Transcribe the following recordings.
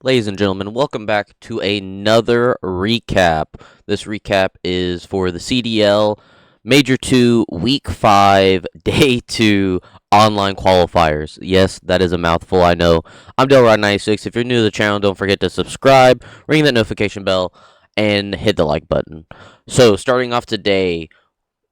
Ladies and gentlemen, welcome back to another recap. This recap is for the CDL Major 2 Week 5 Day 2 online qualifiers. Yes, that is a mouthful, I know. I'm Delrod96. If you're new to the channel, don't forget to subscribe, ring that notification bell, and hit the like button. So, starting off today,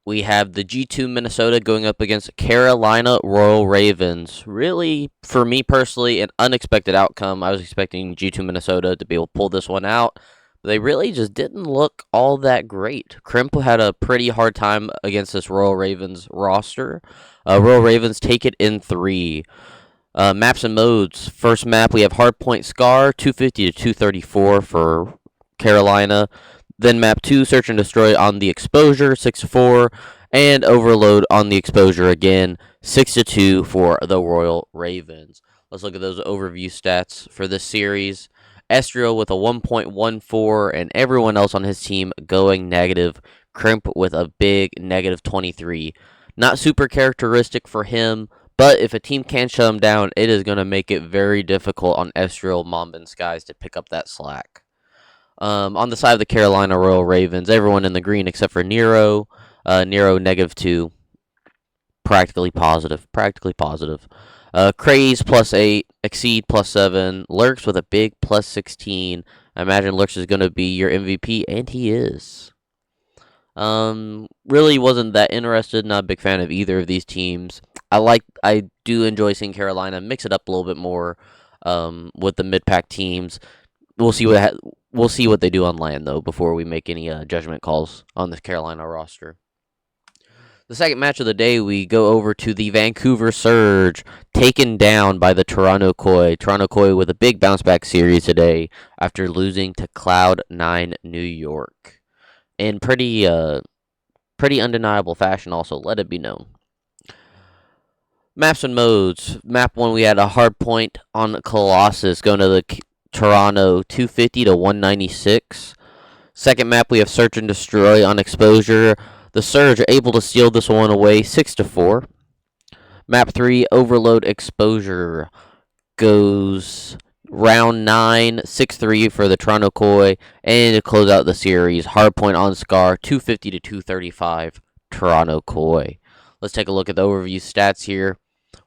we have the G2 Minnesota going up against Carolina Royal Ravens. Really, for me personally, an unexpected outcome. I was expecting G2 Minnesota to be able to pull this one out. But they really just didn't look all that great. Crimp had a pretty hard time against this Royal Ravens roster. Royal Ravens take it in 3. Maps and modes. First map, we have Hardpoint Scar, 250 to 234 for Carolina. Then map 2, Search and Destroy on the Exposure, 6 to 4. And Overload on the Exposure again, 6 to 2 for the Royal Ravens. Let's look at those overview stats for this series. Estrio with a 1.14 and everyone else on his team going negative. Crimp with a big negative 23. Not super characteristic for him, but if a team can shut him down, it is going to make it very difficult on Estrio, Mamba, and Skies to pick up that slack. On the side of the Carolina Royal Ravens, everyone in the green except for Nero. Nero negative 2. Practically positive. Practically positive. Craze plus 8. Exceed plus 7. Lurks with a big plus 16. I imagine Lurks is going to be your MVP, and he is. Really wasn't that interested. Not a big fan of either of these teams. I do enjoy seeing Carolina mix it up a little bit more. With the mid-pack teams, we'll see we'll see what they do on land though before we make any judgment calls on the Carolina roster. The second match of the day, we go over to the Vancouver Surge, taken down by the Toronto Koi. Toronto Koi with a big bounce back series today after losing to Cloud9 New York in pretty undeniable fashion. Also, let it be known. Maps and modes. Map 1, we had a hard point on Colossus going to the Toronto 250 to 196. Second map, we have Search and Destroy on Exposure. The Surge are able to steal this one away 6 to 4. Map 3, Overload Exposure goes round 9, 6-3 for the Toronto Koi. And to close out the series, Hardpoint on Scar 250 to 235 Toronto Koi. Let's take a look at the overview stats here.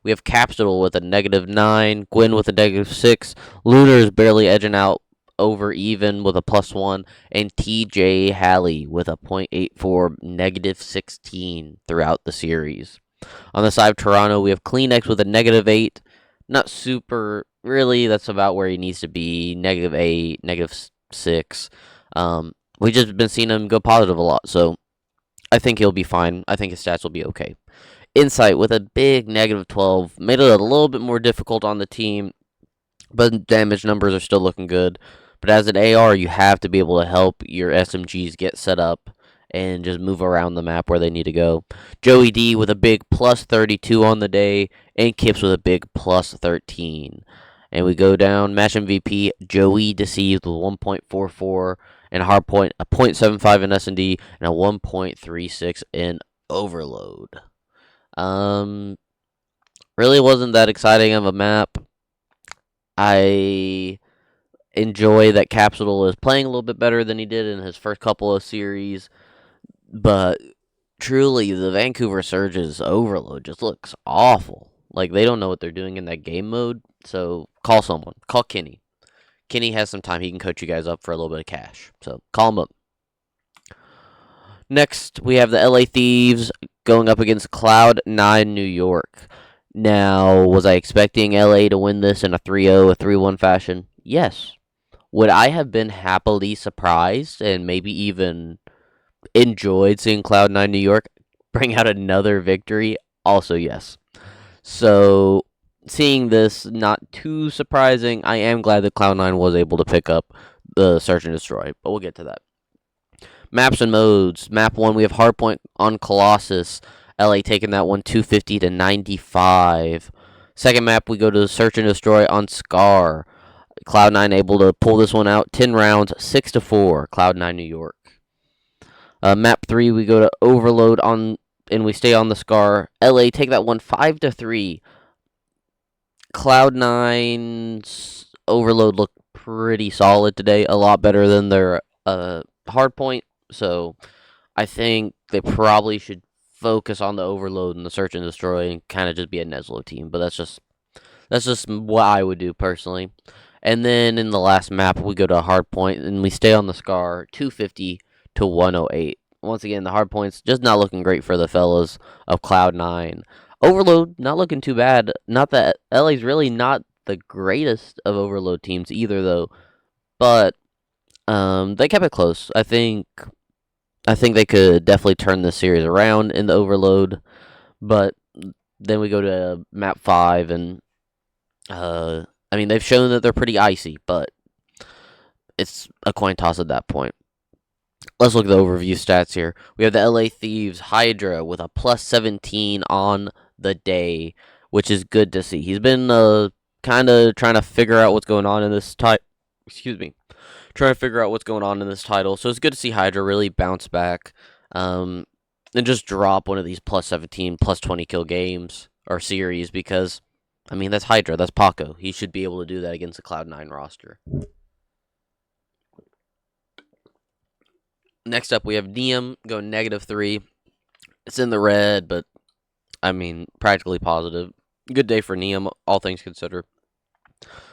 We have Capsule with a negative 9, Gwyn with a negative 6, Lunar is barely edging out over even with a plus 1, and TJ Halley with a .84, negative 16 throughout the series. On the side of Toronto, we have CleanX with a negative 8, not super, really, that's about where he needs to be, negative 8, negative 6. We just been seeing him go positive a lot, so I think he'll be fine. I think his stats will be okay. Insight with a big negative 12 made it a little bit more difficult on the team, but damage numbers are still looking good. But as an AR, you have to be able to help your SMGs get set up and just move around the map where they need to go. Joey D with a big plus 32 on the day, and Kips with a big plus 13. And we go down, match MVP, Joey Deceived with 1.44, and Hardpoint, a .75 in S&D, and a 1.36 in Overload. Really wasn't that exciting of a map. I enjoy that Capsule is playing a little bit better than he did in his first couple of series, but truly, the Vancouver Surge's Overload just looks awful. Like, they don't know what they're doing in that game mode, so call someone. Call Kenny. Kenny has some time. He can coach you guys up for a little bit of cash, so call him up. Next, we have the LA Thieves going up against Cloud9 New York. Now, was I expecting LA to win this in a 3-0, a 3-1 fashion? Yes. Would I have been happily surprised and maybe even enjoyed seeing Cloud9 New York bring out another victory? Also, yes. So, seeing this, not too surprising. I am glad that Cloud9 was able to pick up the Search and Destroy, but we'll get to that. Maps and modes. Map 1, we have Hardpoint on Colossus. LA taking that one 250 to 95. Second map, we go to Search and Destroy on Scar. Cloud9 able to pull this one out 10 rounds, 6 to 4. Cloud9 New York. Map 3, we go to Overload on, and we stay on the Scar. LA take that one 5 to 3. Cloud9's Overload looked pretty solid today, a lot better than their hard point. So I think they probably should focus on the Overload and the Search and Destroy and kind of just be a Neslo team. But that's just what I would do personally. And then in the last map, we go to a hard point and we stay on the Scar 250 to 108. Once again, the hard points just not looking great for the fellas of Cloud9. Overload not looking too bad. Not that LA's really not the greatest of Overload teams either, though. But they kept it close. I think they could definitely turn this series around in the Overload. But then we go to map 5 and I mean, they've shown that they're pretty icy, but it's a coin toss at that point. Let's look at the overview stats here. We have the LA Thieves Hydra with a plus 17 on the day, which is good to see. He's been kind of trying to figure out what's going on in this title. Excuse me. Trying to figure out what's going on in this title. So it's good to see Hydra really bounce back and just drop one of these plus 17, plus 20 kill games or series because, I mean, that's Hydra. That's Paco. He should be able to do that against the Cloud9 roster. Next up, we have Neum going -3. It's in the red, but, I mean, practically positive. Good day for Neum, all things considered.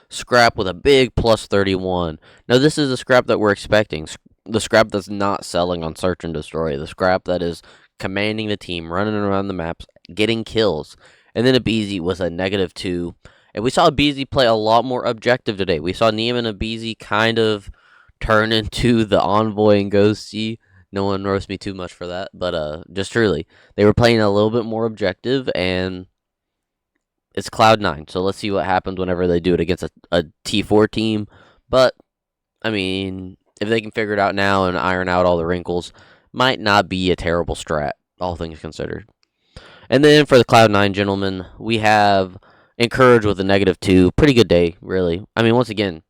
Scrap with a big plus 31. Now, this is a scrap that we're expecting. The scrap that's not selling on Search and Destroy. The scrap that is commanding the team, running around the maps, getting kills. And then Abizi was a -2. And we saw Abizi play a lot more objective today. We saw Neum and Abizi kind of turn into the Envoy and Ghosty. No one roast me too much for that. But just truly, they were playing a little bit more objective, and it's Cloud9. So let's see what happens whenever they do it against a T4 team. But, I mean, if they can figure it out now and iron out all the wrinkles, might not be a terrible strat, all things considered. And then for the Cloud9 gentlemen, we have Encourage with a -2. Pretty good day, really. I mean, once again,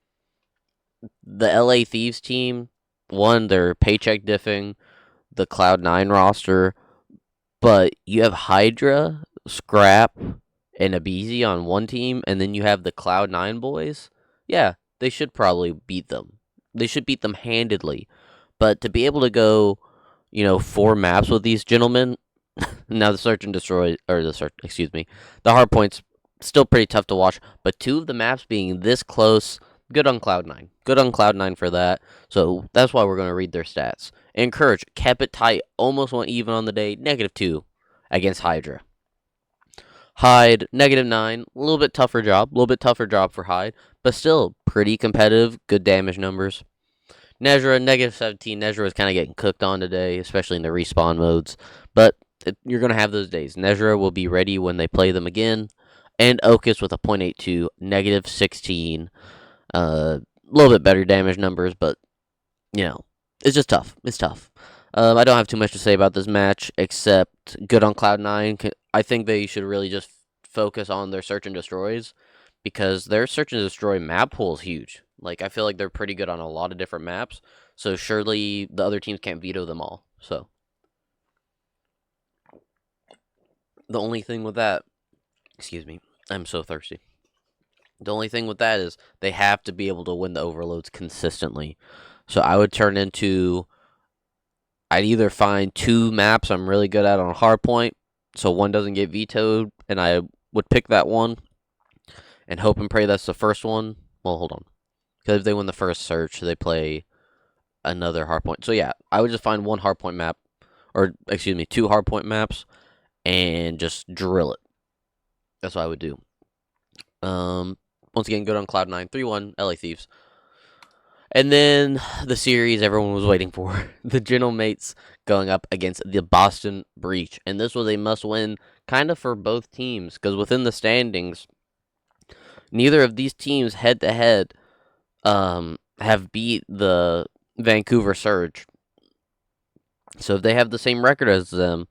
the LA Thieves team won their paycheck diffing the Cloud9 roster, but you have Hydra, Scrap, and Abizi on one team, and then you have the Cloud9 boys. Yeah, they should probably beat them. They should beat them handedly. But to be able to go, 4 maps with these gentlemen, now the Search and Destroy, the hard points, still pretty tough to watch, but 2 of the maps being this close, good on Cloud9. Good on Cloud9 for that, so that's why we're going to read their stats. Encourage, kept it tight, almost went even on the day, -2 against Hydra. Hyde, -9, a little bit tougher job for Hyde, but still pretty competitive, good damage numbers. Nezra, -17, Nezra was kind of getting cooked on today, especially in the respawn modes, but you're going to have those days. Nezra will be ready when they play them again. And Okus with a .82, -16. A little bit better damage numbers, but, it's just tough. It's tough. I don't have too much to say about this match, except good on Cloud9. I think they should really just focus on their Search and Destroys, because their Search and Destroy map pool is huge. Like, I feel like they're pretty good on a lot of different maps, so surely the other teams can't veto them all. So, the only thing with that, excuse me, I'm so thirsty. The only thing with that is they have to be able to win the overloads consistently. So I would I'd either find 2 maps I'm really good at on hardpoint, so one doesn't get vetoed, and I would pick that one and hope and pray that's the first one. Well, hold on. Because if they win the first search, they play another hardpoint. So yeah, I would just find 1 hardpoint map, or excuse me, 2 hardpoint maps, and just drill it. That's what I would do. Once again, good on Cloud9, 3-1, LA Thieves. And then the series everyone was waiting for. The Gentlemates going up against the Boston Breach. And this was a must-win kind of for both teams, because within the standings, neither of these teams head-to-head have beat the Vancouver Surge. So if they have the same record as them,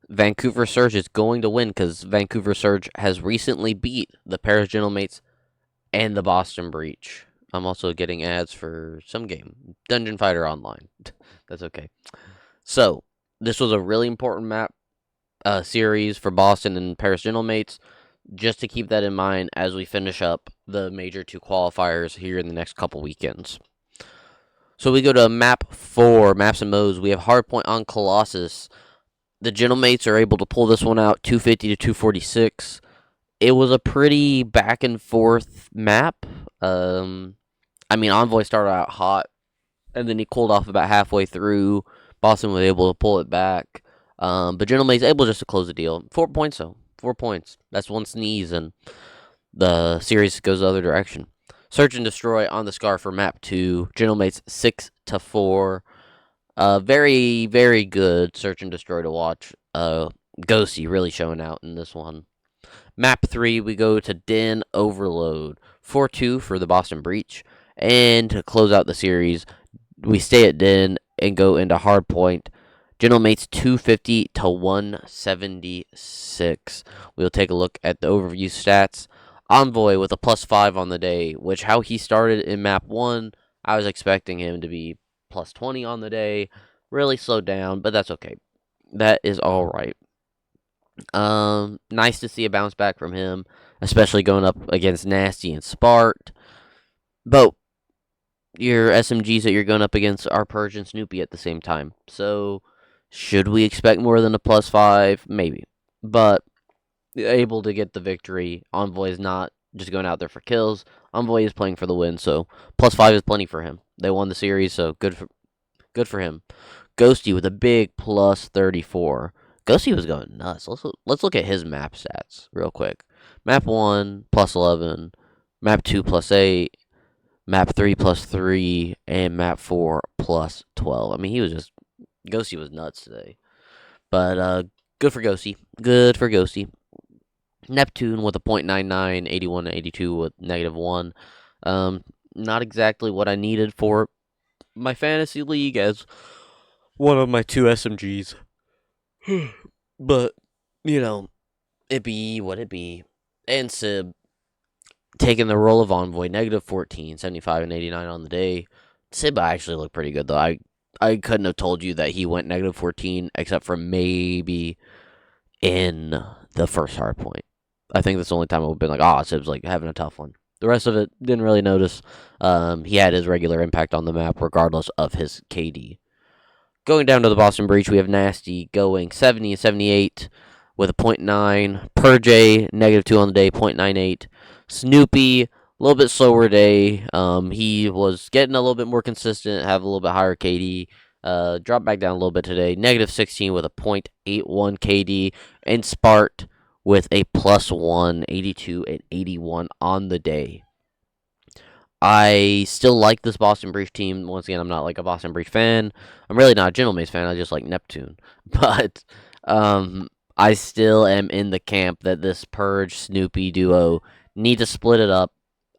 Vancouver Surge is going to win, because Vancouver Surge has recently beat the Paris Gentlemates and the Boston Breach. I'm also getting ads for some game, Dungeon Fighter Online. That's okay. So, this was a really important map series for Boston and Paris Gentlemates. just to keep that in mind as we finish up the Major 2 qualifiers here in the next couple weekends. So we go to map 4, Maps and Modes. We have Hardpoint on Colossus. The Gentlemates are able to pull this one out 250 to 246. It was a pretty back and forth map. Envoy started out hot, and then he cooled off about halfway through. Boston was able to pull it back. But Gentlemate's able just to close the deal. 4 points, though. 4 points. That's one sneeze, and the series goes the other direction. Search and Destroy on the Scar for map 2. Gentlemates 6 to 4. Very, very good Search and Destroy to watch. Ghosty really showing out in this one. Map 3, we go to Den Overload. 4-2 for the Boston Breach. And to close out the series, we stay at Den and go into Hardpoint. Gentlemates 250 to 176. We'll take a look at the overview stats. Envoy with a +5 on the day, which how he started in map 1, I was expecting him to be +20 on the day. Really slowed down, but that's okay. That is all right. Nice to see a bounce back from him, especially going up against Nasty and Spart. But your SMGs that you're going up against are Purge and Snoopy at the same time. So, should we expect more than a +5? Maybe. But able to get the victory. Envoy is not just going out there for kills. Envoy is playing for the win, so +5 is plenty for him. They won the series, so good for him. Ghosty with a big +34. Ghosty was going nuts. Let's look at his map stats real quick. Map 1 +11, map 2 +8, map 3 +3, and map 4 +12. I mean, Ghosty was nuts today. But good for Ghosty. Good for Ghosty. Neptune with a .99, 81 and 82 with -1. Not exactly what I needed for my fantasy league as one of my 2 SMGs. But, it be what it be. And Sib taking the role of Envoy, -14, 75 and 89 on the day. Sib actually looked pretty good, though. I couldn't have told you that he went -14 except for maybe in the first hard point. I think that's the only time I would have been like, Sib's like having a tough one. The rest of it, didn't really notice. He had his regular impact on the map regardless of his KD. Going down to the Boston Breach, we have Nasty going 70 and 78 with a .9. Purge, -2 on the day, .98. Snoopy, a little bit slower day. He was getting a little bit more consistent, have a little bit higher KD. Dropped back down a little bit today. -16 with a .81 KD. And Spart with a +1, 82 and 81 on the day. I still like this Boston Breach team. Once again, I'm not like a Boston Breach fan. I'm really not a Gentlemates fan. I just like Neptune. But I still am in the camp that this Purge Snoopy duo need to split it up.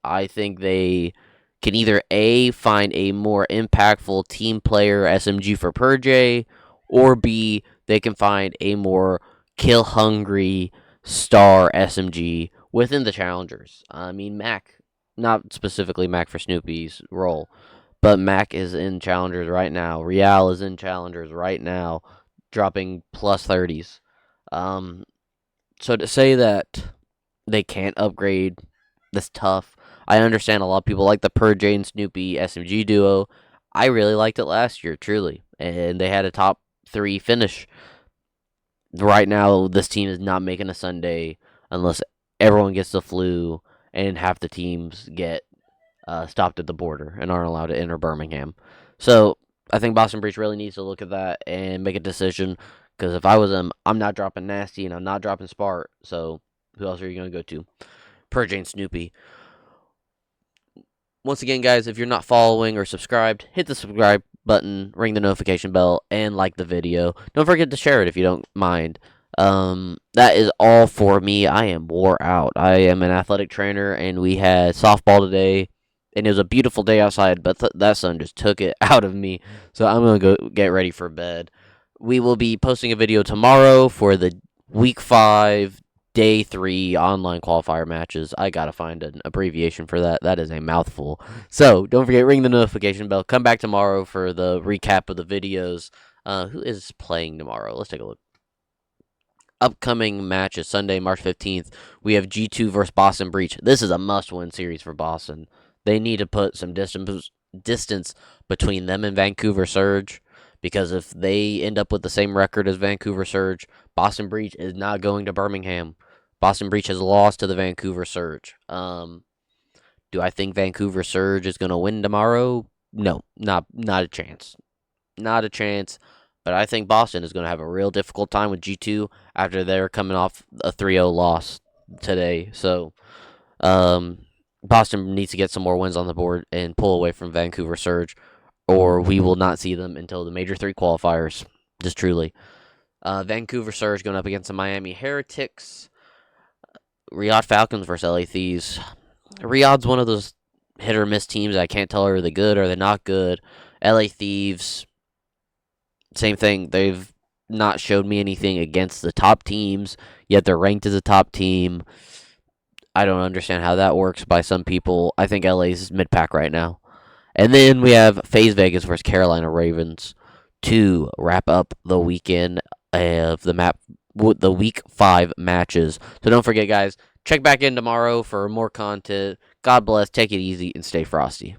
I think they can either A, find a more impactful team player SMG for Purge, or B, they can find a more kill hungry star SMG within the challengers. I mean, Mac, not specifically Mac for Snoopy's role, but Mac is in challengers right now. Real is in challengers right now, dropping +30s. So to say that they can't upgrade, that's tough. I understand a lot of people like the Purge and Snoopy SMG duo. I really liked it last year, truly, and they had a top 3 finish. Right now, this team is not making a Sunday unless everyone gets the flu and half the teams get stopped at the border and aren't allowed to enter Birmingham. So I think Boston Breach really needs to look at that and make a decision. Because if I was them, I'm not dropping Nasty and I'm not dropping Spart. So who else are you going to go to? Purge and Snoopy. Once again, guys, if you're not following or subscribed, hit the subscribe button, ring the notification bell, and like the video. Don't forget to share it if you don't mind. That is all for me. I am wore out. I am an athletic trainer, and we had softball today, and it was a beautiful day outside, but that sun just took it out of me. So I'm going to go get ready for bed. We will be posting a video tomorrow for the Week 5 Day 3 online qualifier matches. I gotta find an abbreviation for that. That is a mouthful. So, don't forget, ring the notification bell. Come back tomorrow for the recap of the videos. Who is playing tomorrow? Let's take a look. upcoming matches Sunday, March 15th, we have G2 versus Boston Breach. This is a must-win series for Boston. They need to put some distance between them and Vancouver Surge, because if they end up with the same record as Vancouver Surge, Boston Breach is not going to Birmingham. Boston Breach has lost to the Vancouver Surge. Do I think Vancouver Surge is going to win tomorrow? No, not a chance. Not a chance. But I think Boston is going to have a real difficult time with G2 after they're coming off a 3-0 loss today. So, Boston needs to get some more wins on the board and pull away from Vancouver Surge, or we will not see them until the Major 3 qualifiers. Just truly. Vancouver Surge going up against the Miami Heretics. Riyadh Falcons versus LA Thieves. Riyadh's one of those hit or miss teams. I can't tell are they good or they're not good. LA Thieves, same thing. They've not showed me anything against the top teams, yet they're ranked as a top team. I don't understand how that works by some people. I think LA's mid-pack right now. And then we have FaZe Vegas versus Carolina Ravens to wrap up the weekend of the week 5 matches. So don't forget, guys, check back in tomorrow for more content. God bless, take it easy, and stay frosty.